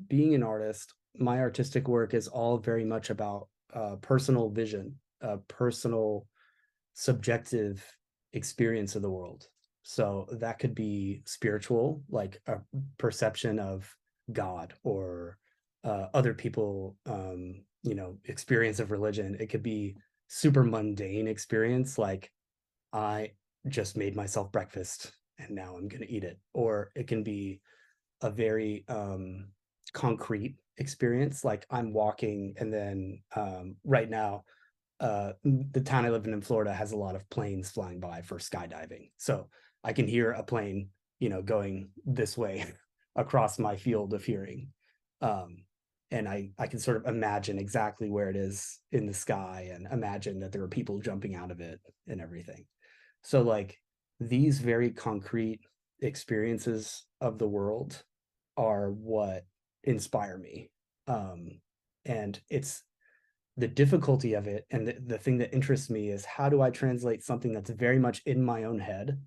being an artist, my artistic work is all very much about personal vision, personal subjective experience of the world. So that could be spiritual, like a perception of God or other people, experience of religion. It could be super mundane experience, like I just made myself breakfast and now I'm going to eat it. Or it can be a very concrete experience, like I'm walking and then right now the town I live in Florida has a lot of planes flying by for skydiving. So I can hear a plane, going this way across my field of hearing. Um, and I can sort of imagine exactly where it is in the sky and imagine that there are people jumping out of it and everything. So like these very concrete experiences of the world are what inspire me. And it's the difficulty of it, and the thing that interests me is how do I translate something that's very much in my own head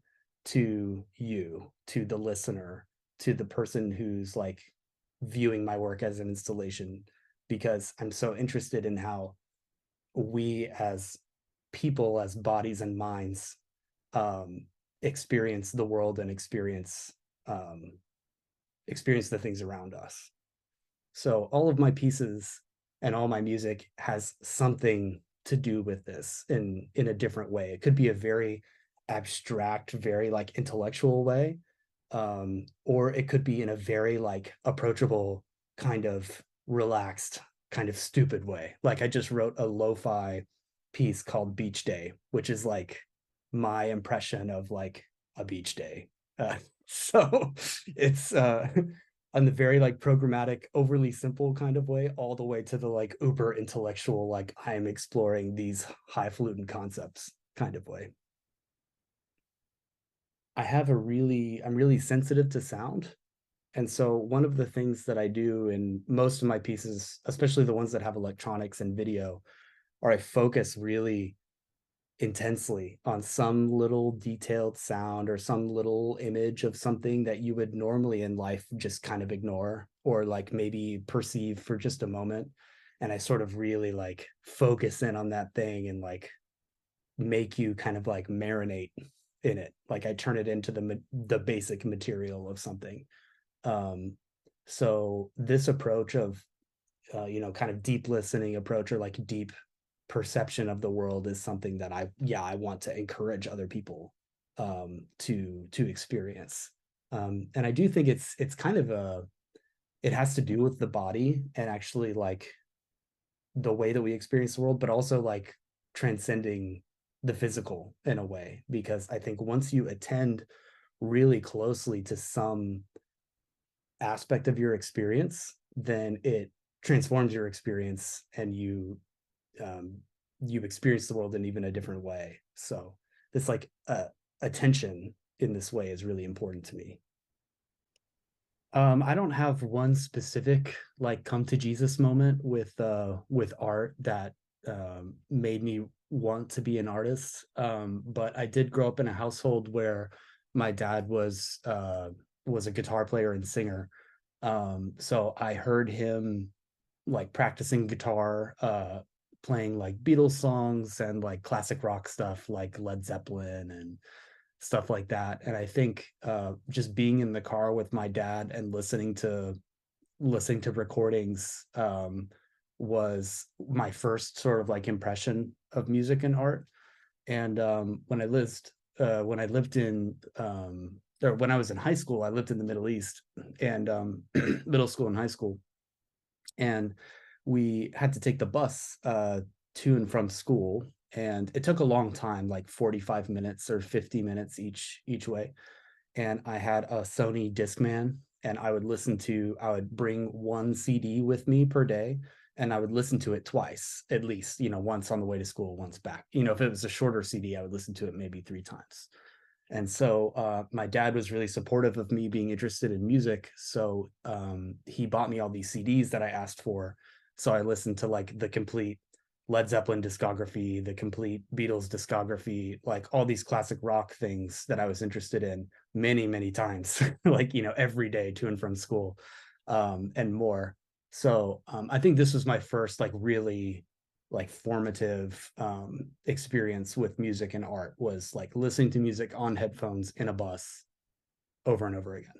to you, to the listener, to the person who's like viewing my work as an installation, because I'm so interested in how we as people, as bodies and minds, um, experience the world and um, experience the things around us. So all of my pieces and all my music has something to do with this in a different way. It could be a very abstract, very like intellectual way, or it could be in a very like approachable, kind of relaxed, kind of stupid way. Like I just wrote a lo-fi piece called Beach Day, which is like my impression of like a beach day. So it's on the very like programmatic, overly simple kind of way, all the way to the like uber intellectual, like I'm exploring these highfalutin concepts kind of way. I'm really sensitive to sound. And so one of the things that I do in most of my pieces, especially the ones that have electronics and video, are I focus really intensely on some little detailed sound or some little image of something that you would normally in life just kind of ignore or like maybe perceive for just a moment. And I sort of really like focus in on that thing and like make you kind of like marinate in it. Like I turn it into the basic material of something. Um, so this approach of kind of deep listening approach or like deep perception of the world is something that I want to encourage other people to experience. And I do think it's kind of it has to do with the body and actually like the way that we experience the world, but also like transcending the physical in a way, because I think once you attend really closely to some aspect of your experience, then it transforms your experience and um, you experience the world in even a different way. So this like attention in this way is really important to me. I don't have one specific like come to Jesus moment with art that made me want to be an artist. But I did grow up in a household where my dad was a guitar player and singer. So I heard him like practicing guitar, playing like Beatles songs and like classic rock stuff like Led Zeppelin and stuff like that. And I think just being in the car with my dad and listening to recordings was my first sort of like impression of music and art. And when I lived in or when I was in high school, I lived in the Middle East and middle school and high school, and we had to take the bus to and from school, and it took a long time, like 45 minutes or 50 minutes each way. And I had a Sony Discman, and I would bring one CD with me per day, and I would listen to it twice at least, once on the way to school, once back. If it was a shorter CD, I would listen to it maybe three times. And so my dad was really supportive of me being interested in music. So he bought me all these CDs that I asked for. So I listened to like the complete Led Zeppelin discography, the complete Beatles discography, like all these classic rock things that I was interested in many, many times, like, every day to and from school. and more. So I think this was my first like really like formative experience with music and art, was like listening to music on headphones in a bus over and over again.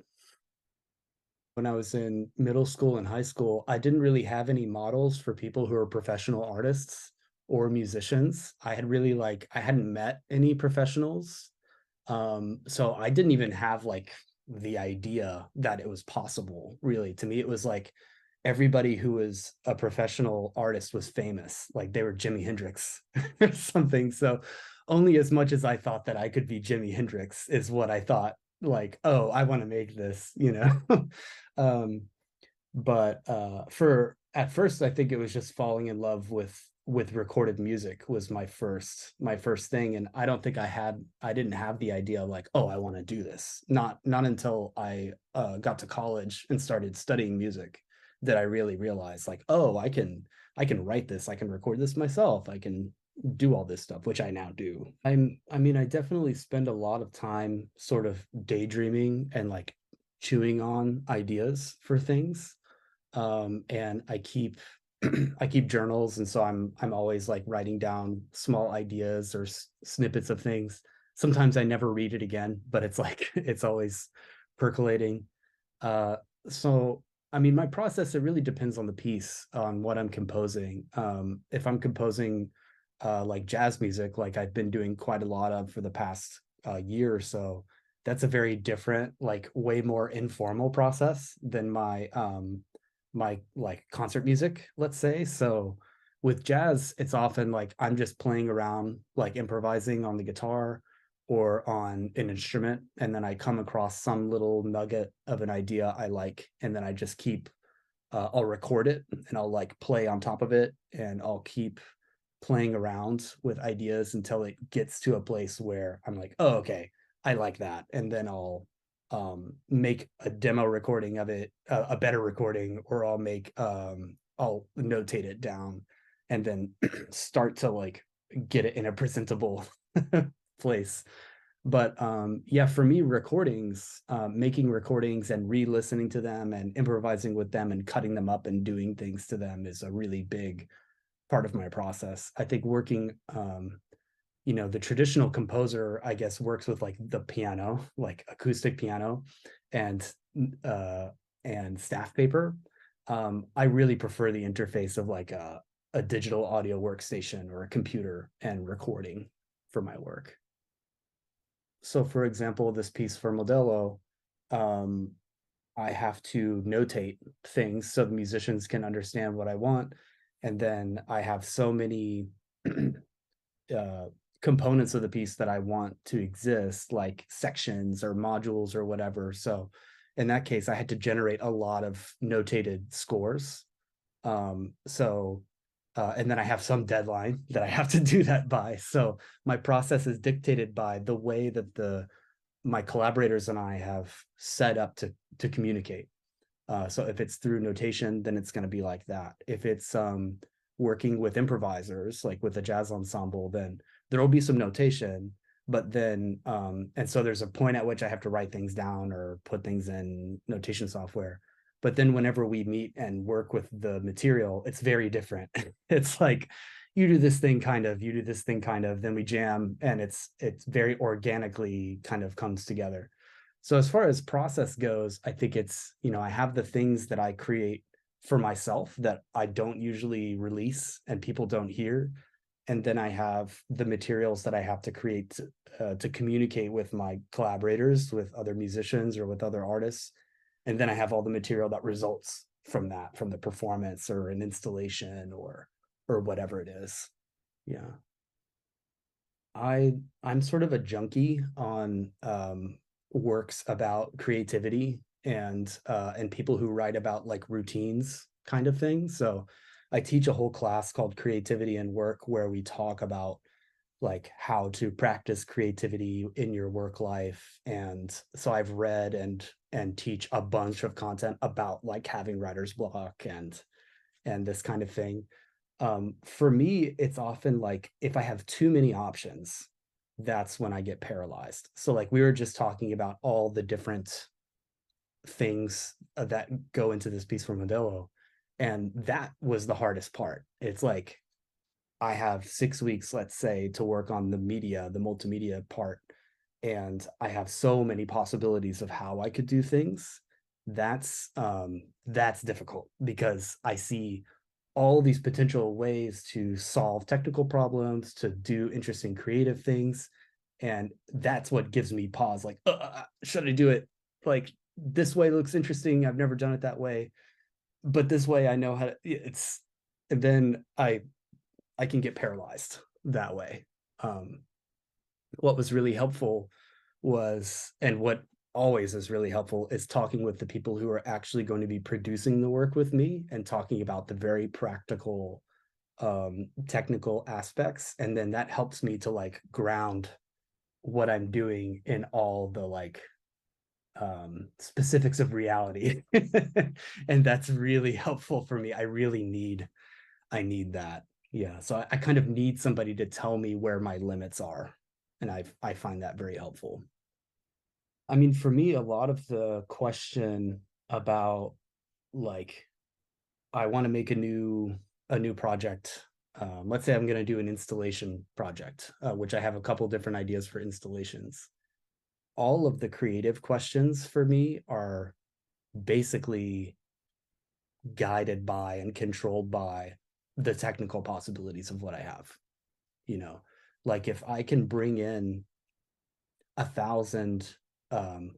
When I was in middle school and high school, I didn't really have any models for people who are professional artists or musicians. I had really like, I hadn't met any professionals. So I didn't even have like the idea that it was possible, really. To me, it was like everybody who was a professional artist was famous, like they were Jimi Hendrix or something. So only as much as I thought that I could be Jimi Hendrix is what I thought, like, oh, I want to make this, you know. um, but for at first I think it was just falling in love with recorded music was my first thing, and I don't think I didn't have the idea of like, oh, I want to do this, not until I got to college and started studying music that I really realized like, oh, I can write this, I can record this myself, I can do all this stuff, which I now do. I mean, I definitely spend a lot of time sort of daydreaming and like chewing on ideas for things. And I keep I keep journals, and so I'm always like writing down small ideas or snippets of things. Sometimes I never read it again, but it's like it's always percolating. uh so I mean, my process, it really depends on the piece, on what I'm composing. If I'm composing like jazz music, like I've been doing quite a lot of for the past year or so, that's a very different, like way more informal process than my like concert music, let's say. So with jazz, it's often like I'm just playing around, like improvising on the guitar or on an instrument, and then I come across some little nugget of an idea I like, and then I just keep I'll record it and I'll like play on top of it, and I'll keep playing around with ideas until it gets to a place where I'm like, oh, okay, I like that. And then I'll make a demo recording of it, a better recording, or I'll notate it down and then start to like get it in a presentable place. But yeah, for me, recordings, making recordings and re-listening to them and improvising with them and cutting them up and doing things to them is a really big part of my process. I think working, the traditional composer, I guess, works with like the piano, like acoustic piano and uh and staff paper. I really prefer the interface of like a digital audio workstation or a computer and recording for my work. So for example, this piece for Modelo, um, I have to notate things so the musicians can understand what I want. And then I have so many uh, components of the piece that I want to exist, like sections or modules or whatever. So in that case, I had to generate a lot of notated scores. And then I have some deadline that I have to do that by. So my process is dictated by the way that the my collaborators and I have set up to communicate. So if it's through notation, then it's going to be like that. If it's working with improvisers, like with a jazz ensemble, then there will be some notation. But then, and so there's a point at which I have to write things down or put things in notation software. But then whenever we meet and work with the material, it's very different. It's like you do this thing kind of, you do this thing kind of, then we jam, and it's very organically kind of comes together. So as far as process goes, I think it's, I have the things that I create for myself that I don't usually release and people don't hear. And then I have the materials that I have to create to communicate with my collaborators, with other musicians or with other artists. And then I have all the material that results from that, from the performance or an installation or whatever it is. Yeah. I'm sort of a junkie on works about creativity and people who write about like routines kind of thing. So I teach a whole class called Creativity and Work, where we talk about like how to practice creativity in your work life. And so I've read and teach a bunch of content about like having writer's block and this kind of thing. For me, it's often like if I have too many options, that's when I get paralyzed. So like we were just talking about all the different things that go into this piece for Modelo. And that was the hardest part. It's like I have 6 weeks, let's say, to work on the media, the multimedia part, and I have so many possibilities of how I could do things. That's difficult because I see all these potential ways to solve technical problems, to do interesting creative things. And that's what gives me pause, like, should I do it? Like, this way looks interesting. I've never done it that way, but this way I know how to, it's, and then I can get paralyzed that way. Um, what was really helpful was, and what always is really helpful, is talking with the people who are actually going to be producing the work with me and talking about the very practical technical aspects. And then that helps me to like ground what I'm doing in all the like specifics of reality. And that's really helpful for me. I need that. Yeah. So I kind of need somebody to tell me where my limits are. And I find that very helpful. I mean, for me, a lot of the question about like I want to make a new project. Let's say I'm going to do an installation project, which I have a couple different ideas for installations. All of the creative questions for me are basically guided by and controlled by the technical possibilities of what I have. You know, like if I can bring in 1,000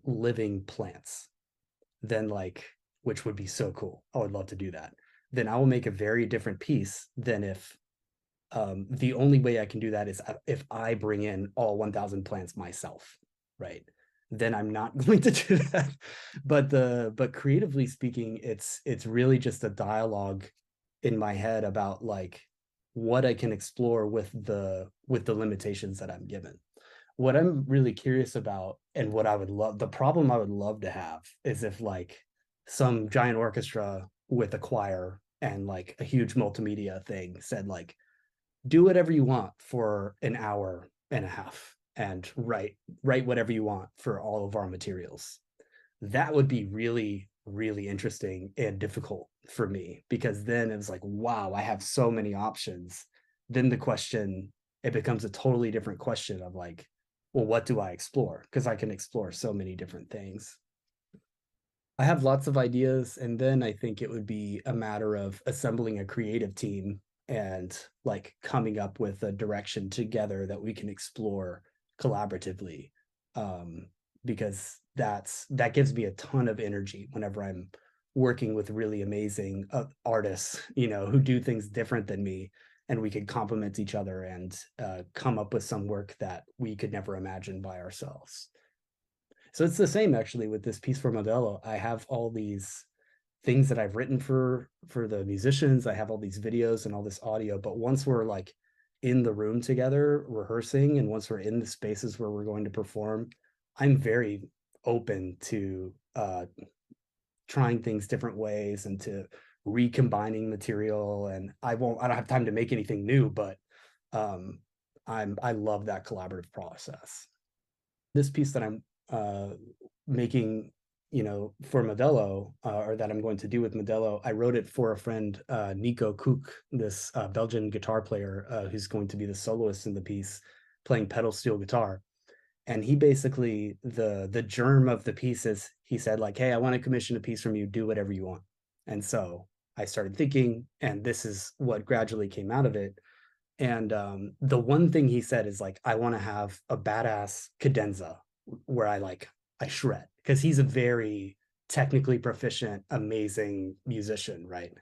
living plants, then like, which would be so cool. I would love to do that. Then I will make a very different piece than if the only way I can do that is if I bring in all 1,000 plants myself, right? Then I'm not going to do that. But creatively speaking, it's really just a dialogue in my head about like what I can explore with the limitations that I'm given. What I'm really curious about and what I would love, the problem I would love to have is if like some giant orchestra with a choir and like a huge multimedia thing said like, do whatever you want for an hour and a half and write whatever you want for all of our materials. That would be really really interesting and difficult for me because then it's like, wow, I have so many options. Then the question, it becomes a totally different question of like, well, what do I explore? Because I can explore so many different things. I have lots of ideas, and then I think it would be a matter of assembling a creative team and like coming up with a direction together that we can explore collaboratively. Um, because that gives me a ton of energy whenever I'm working with really amazing artists, you know, who do things different than me, and we could complement each other and come up with some work that we could never imagine by ourselves. So it's the same actually with this piece for Modelo. I have all these things that I've written for the musicians. I have all these videos and all this audio, but once we're like in the room together rehearsing and once we're in the spaces where we're going to perform, I'm very open to trying things different ways and to recombining material. And I don't have time to make anything new, but um I love that collaborative process. This piece that I'm making, you know, for Modelo, or that I'm going to do with Modelo, I wrote it for a friend, Nico Kook, this Belgian guitar player who's going to be the soloist in the piece, playing pedal steel guitar. And he basically, the germ of the piece is, he said like, hey, I want to commission a piece from you, do whatever you want. And so I started thinking, and this is what gradually came out of it. And the one thing he said is like, I want to have a badass cadenza where I shred, because he's a very technically proficient, amazing musician, right?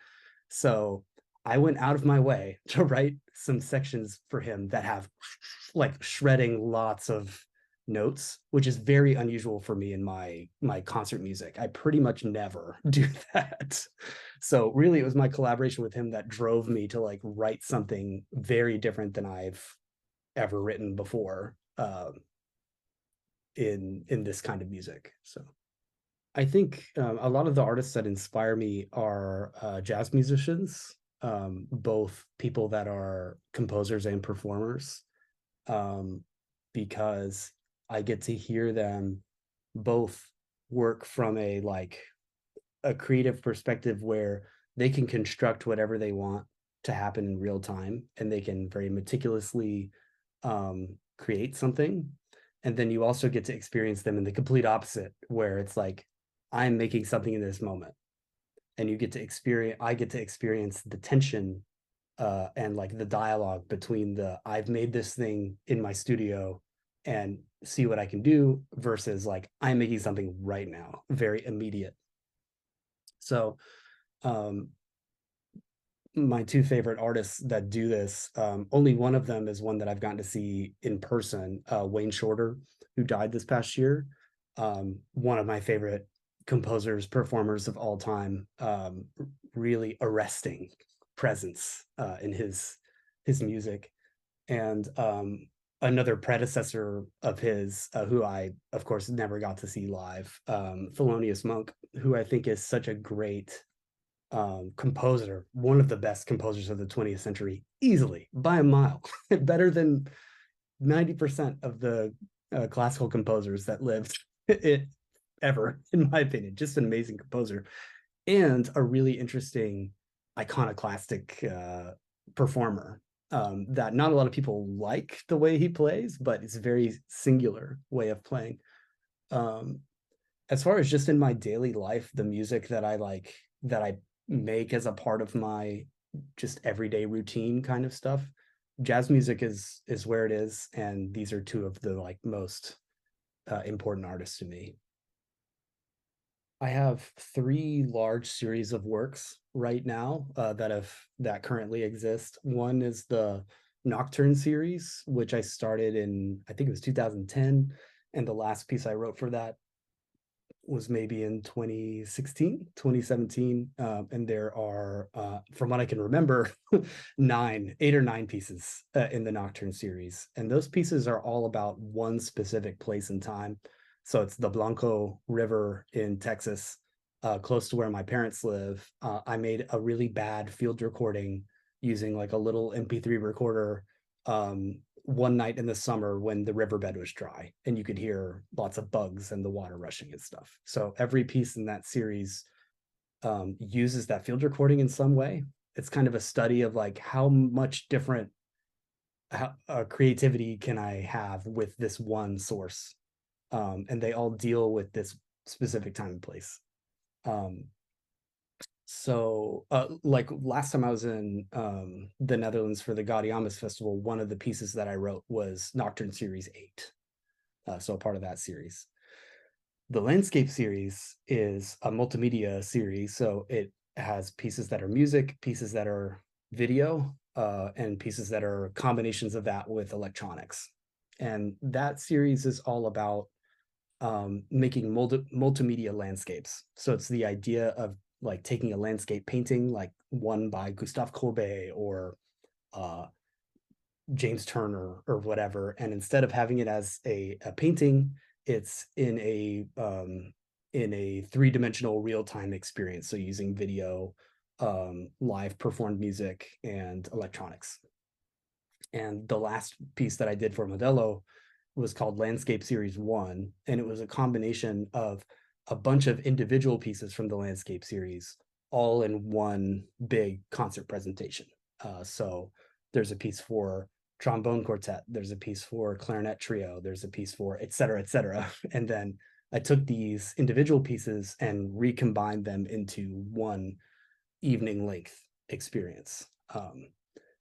So I went out of my way to write some sections for him that have like shredding lots of notes, which is very unusual for me in my concert music. I pretty much never do that. So really it was my collaboration with him that drove me to like write something very different than I've ever written before in this kind of music. So I think a lot of the artists that inspire me are jazz musicians, both people that are composers and performers, um, because I get to hear them both work from a creative perspective where they can construct whatever they want to happen in real time, and they can very meticulously create something. And then you also get to experience them in the complete opposite, where it's like, I'm making something in this moment, and I get to experience the tension and like the dialogue between the I've made this thing in my studio and see what I can do versus like I'm making something right now, very immediate. So um, my two favorite artists that do this, only one of them is one that I've gotten to see in person, Wayne Shorter, who died this past year. One of my favorite composers, performers of all time, really arresting presence in his music. And another predecessor of his, who I, of course, never got to see live, Thelonious Monk, who I think is such a great composer, one of the best composers of the 20th century, easily by a mile, better than 90% of the classical composers that lived it ever, in my opinion. Just an amazing composer and a really interesting iconoclastic performer, that not a lot of people like the way he plays, but it's a very singular way of playing. Um, as far as just in my daily life, the music that I like, that I make as a part of my just everyday routine kind of stuff, jazz music is where it is, and these are two of the like most important artists to me. I have three large series of works right now that currently exist. One is the Nocturne series, which I started in, I think it was 2010, and the last piece I wrote for that was maybe in 2016, 2017. And there are, from what I can remember, 8 or 9 pieces in the Nocturne series. And those pieces are all about one specific place and time. So it's the Blanco River in Texas, close to where my parents live. I made a really bad field recording using like a little MP3 recorder, one night in the summer when the riverbed was dry and you could hear lots of bugs and the water rushing and stuff. So every piece in that series uses that field recording in some way. It's kind of a study of like how much different creativity can I have with this one source. And they all deal with this specific time and place. So like last time I was in the Netherlands for the Gaudeamus Festival, one of the pieces that I wrote was Nocturne Series 8. So a part of that series. The Landscape series is a multimedia series. So it has pieces that are music, pieces that are video, and pieces that are combinations of that with electronics. And that series is all about making multimedia landscapes. So it's the idea of like taking a landscape painting, like one by Gustave Courbet or James Turner or whatever, and instead of having it as a painting, it's in a three-dimensional real-time experience. So using video, live performed music, and electronics. And the last piece that I did for Modelo was called Landscape Series 1, and it was a combination of a bunch of individual pieces from the Landscape series, all in one big concert presentation. So there's a piece for trombone quartet, there's a piece for clarinet trio, there's a piece for et cetera, et cetera. And then I took these individual pieces and recombined them into one evening length experience.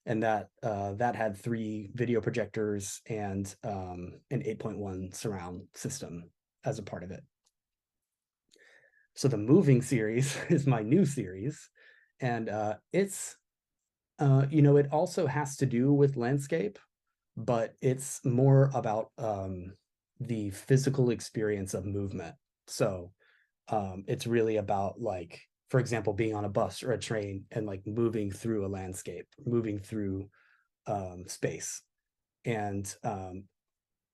And that had 3 video projectors and an 8.1 surround system as a part of it. So the moving series is my new series, and it's it also has to do with landscape, but it's more about the physical experience of movement. So it's really about, like, for example, being on a bus or a train and like moving through a landscape, moving through space. And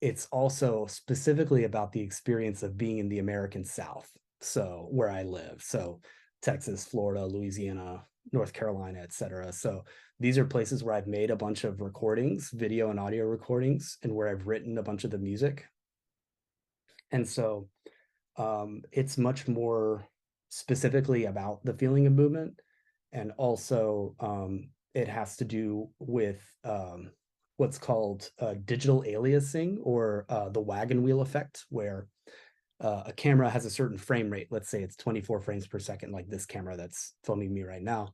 it's also specifically about the experience of being in the American South, so where I live. So Texas, Florida, Louisiana, North Carolina, etc. So these are places where I've made a bunch of recordings, video and audio recordings, and where I've written a bunch of the music. And so It's much more specifically about the feeling of movement. And also, it has to do with what's called digital aliasing, or the wagon wheel effect, where a camera has a certain frame rate. Let's say it's 24 frames per second, like this camera that's filming me right now.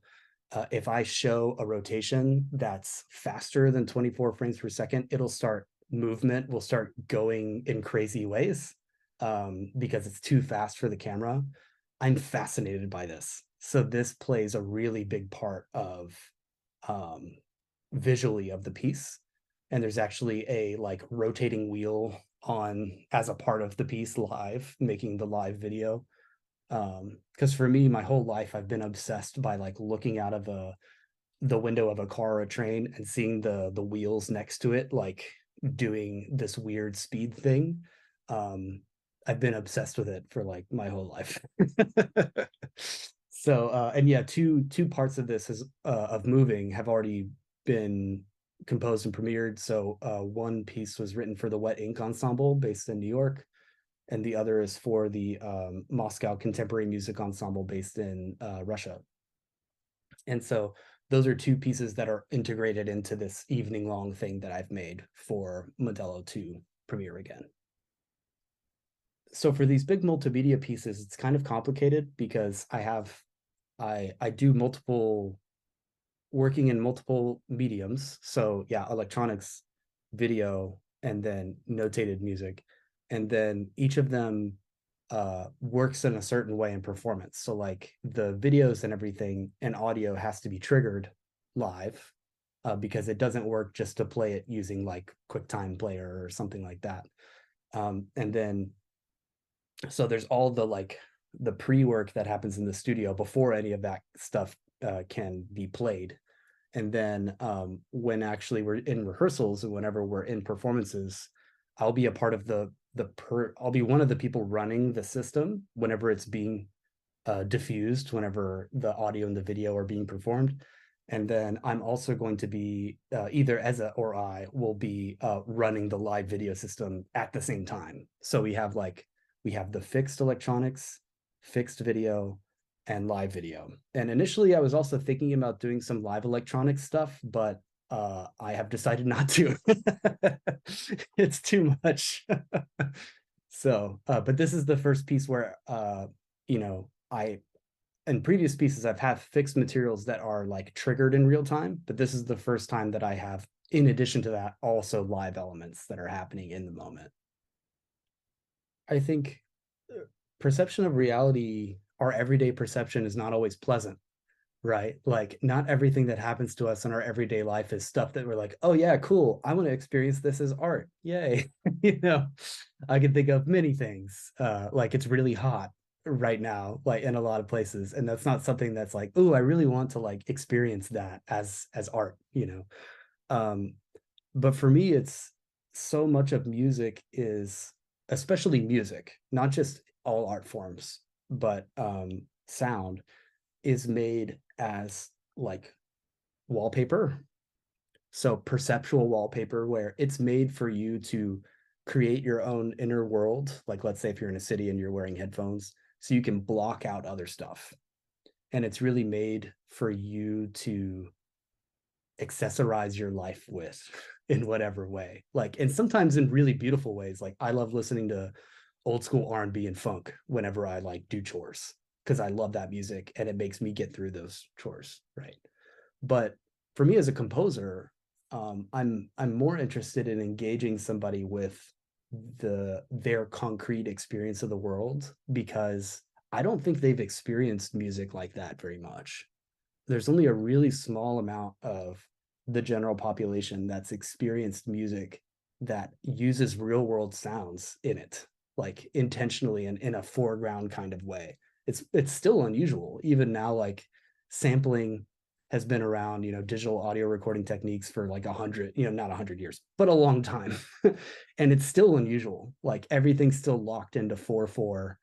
If I show a rotation that's faster than 24 frames per second, movement will start going in crazy ways, because it's too fast for the camera. I'm fascinated by this. So this plays a really big part of um, visually of the piece. And there's actually a like rotating wheel on as a part of the piece live, making the live video. Because for me, my whole life, I've been obsessed by like looking out of the window of a car or a train and seeing the wheels next to it, like doing this weird speed thing. Um, I've been obsessed with it for like my whole life. So and yeah, two parts of this is of moving have already been composed and premiered. So one piece was written for the Wet Ink Ensemble based in New York, and the other is for the Moscow Contemporary Music Ensemble based in Russia. And so those are two pieces that are integrated into this evening long thing that I've made for Modelo to premiere again. So for these big multimedia pieces, it's kind of complicated because I do multiple working in multiple mediums. So yeah, electronics, video, and then notated music. And then each of them works in a certain way in performance. So like the videos and everything and audio has to be triggered live, because it doesn't work just to play it using like QuickTime Player or something like that. And then so there's all the like the pre-work that happens in the studio before any of that stuff can be played. And then when actually we're in rehearsals and whenever we're in performances, I'll be a part of I'll be one of the people running the system whenever it's being diffused, whenever the audio and the video are being performed. And then I'm also going to be either Eza or I will be running the live video system at the same time. So we have the fixed electronics, fixed video, and live video. And initially, I was also thinking about doing some live electronic stuff, but I have decided not to. It's too much. So, but this is the first piece where, I in previous pieces I've had fixed materials that are like triggered in real time, but this is the first time that I have, in addition to that, also live elements that are happening in the moment. I think perception of reality, our everyday perception, is not always pleasant, right? Like, not everything that happens to us in our everyday life is stuff that we're like, oh, yeah, cool. I want to experience this as art. Yay. I can think of many things. Like, it's really hot right now, like in a lot of places. And that's not something that's like, oh, I really want to like experience that as art. But for me, it's so much of music is, especially music, not just all art forms, but sound is made as like wallpaper. So perceptual wallpaper, where it's made for you to create your own inner world. Like, let's say if you're in a city and you're wearing headphones, so you can block out other stuff. And it's really made for you to accessorize your life with in whatever way. Like, and sometimes in really beautiful ways. Like, I love listening to old school R&B and funk whenever I like do chores, because I love that music and it makes me get through those chores, right? But for me as a composer, I'm more interested in engaging somebody with their concrete experience of the world, because I don't think they've experienced music like that very much. There's only a really small amount of the general population that's experienced music that uses real world sounds in it, like intentionally and in a foreground kind of way. It's still unusual even now. Like, sampling has been around, digital audio recording techniques for like 100, not 100 years, but a long time. And it's still unusual. Like, everything's still locked into 4/4.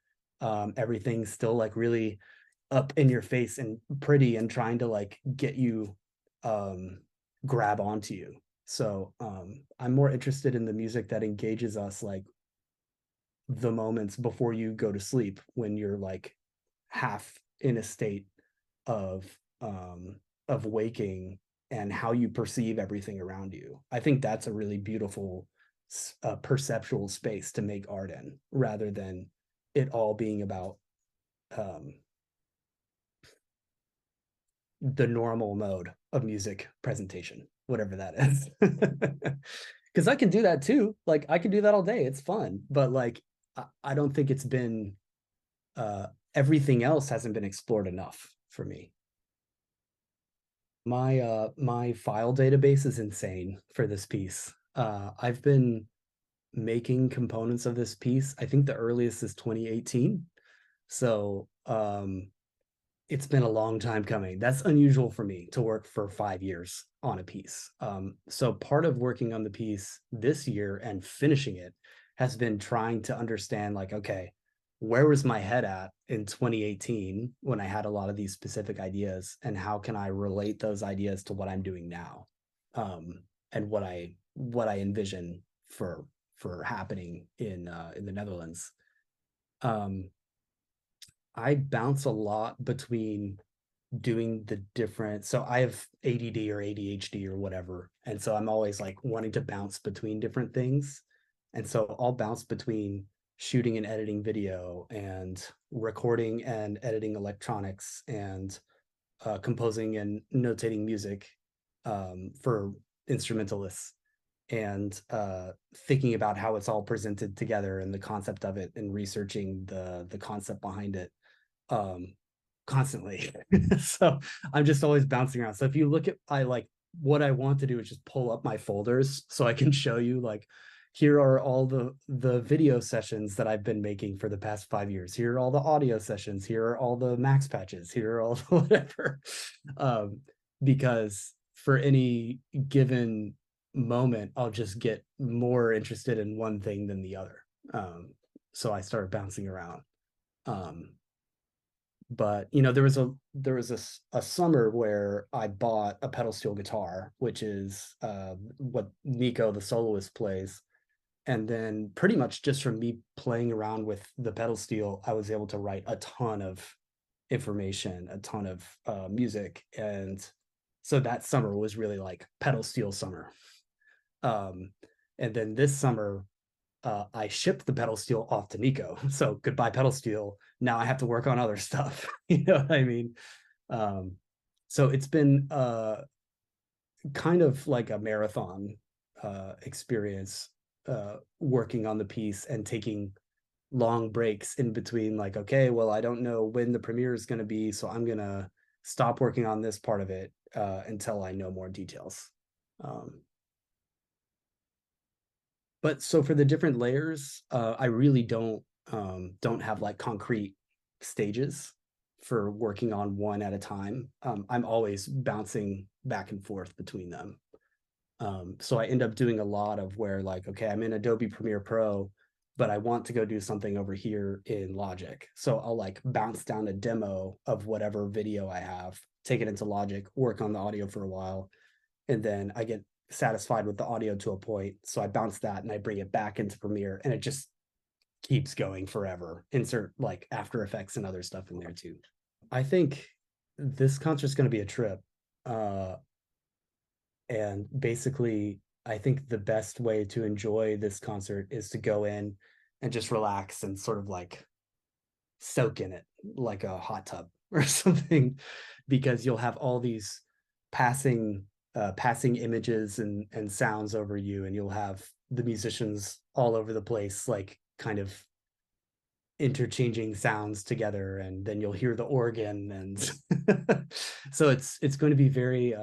Everything's still like really up in your face and pretty and trying to like get you um grab onto you. So I'm more interested in the music that engages us like the moments before you go to sleep when you're like half in a state of waking, and how you perceive everything around you. I think that's a really beautiful perceptual space to make art in, rather than it all being about um, the normal mode of music presentation, whatever that is. Because I can do that too. Like I can do that all day. It's fun, but like I don't think it's been everything else hasn't been explored enough for me. My file database is insane for this piece. I've been making components of this piece. I think the earliest is 2018. So it's been a long time coming. That's unusual for me to work for 5 years on a piece. So part of working on the piece this year and finishing it has been trying to understand, like, okay, where was my head at in 2018 when I had a lot of these specific ideas, and how can I relate those ideas to what I'm doing now, and what I envision for happening in the Netherlands. Um, I bounce a lot between doing the different, so I have ADD or ADHD or whatever, and so I'm always like wanting to bounce between different things. And so I'll bounce between shooting and editing video, and recording and editing electronics, and composing and notating music for instrumentalists, and thinking about how it's all presented together and the concept of it, and researching the concept behind it um constantly. So I'm just always bouncing around. So if you look at, I like, what I want to do is just pull up my folders so I can show you, like, here are all the video sessions that I've been making for the past 5 years. Here are all the audio sessions. Here are all the max patches. Here are all the whatever. um because for any given moment, I'll just get more interested in one thing than the other. So I started bouncing around. um but there was a summer where I bought a pedal steel guitar, which is what Nico the soloist plays. And then pretty much just from me playing around with the pedal steel, I was able to write a ton of information, a ton of music. And so that summer was really like pedal steel summer. um and then this summer, I shipped the pedal steel off to Nico. So goodbye pedal steel. Now I have to work on other stuff. You know what I mean? Um, so it's been kind of like a marathon experience, working on the piece and taking long breaks in between. Like, okay, well, I don't know when the premiere is going to be, so I'm going to stop working on this part of it until I know more details. Um, but so for the different layers, I really don't have like concrete stages for working on one at a time. I'm always bouncing back and forth between them. So I end up doing a lot of where, like, okay, I'm in Adobe Premiere Pro, but I want to go do something over here in Logic. So I'll like bounce down a demo of whatever video I have, take it into Logic, work on the audio for a while, and then I get satisfied with the audio to a point. So I bounce that and I bring it back into Premiere, and it just keeps going forever. Insert like After Effects and other stuff in there too. I think this concert's going to be a trip. Uh, and basically, I think the best way to enjoy this concert is to go in and just relax and sort of like soak in it like a hot tub or something, because you'll have all these passing passing images and sounds over you, and you'll have the musicians all over the place, like kind of interchanging sounds together, and then you'll hear the organ. And so it's going to be very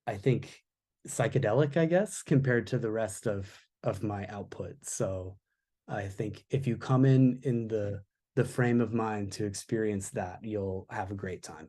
I think psychedelic, I guess, compared to the rest of my output. So I think if you come in the frame of mind to experience that, you'll have a great time.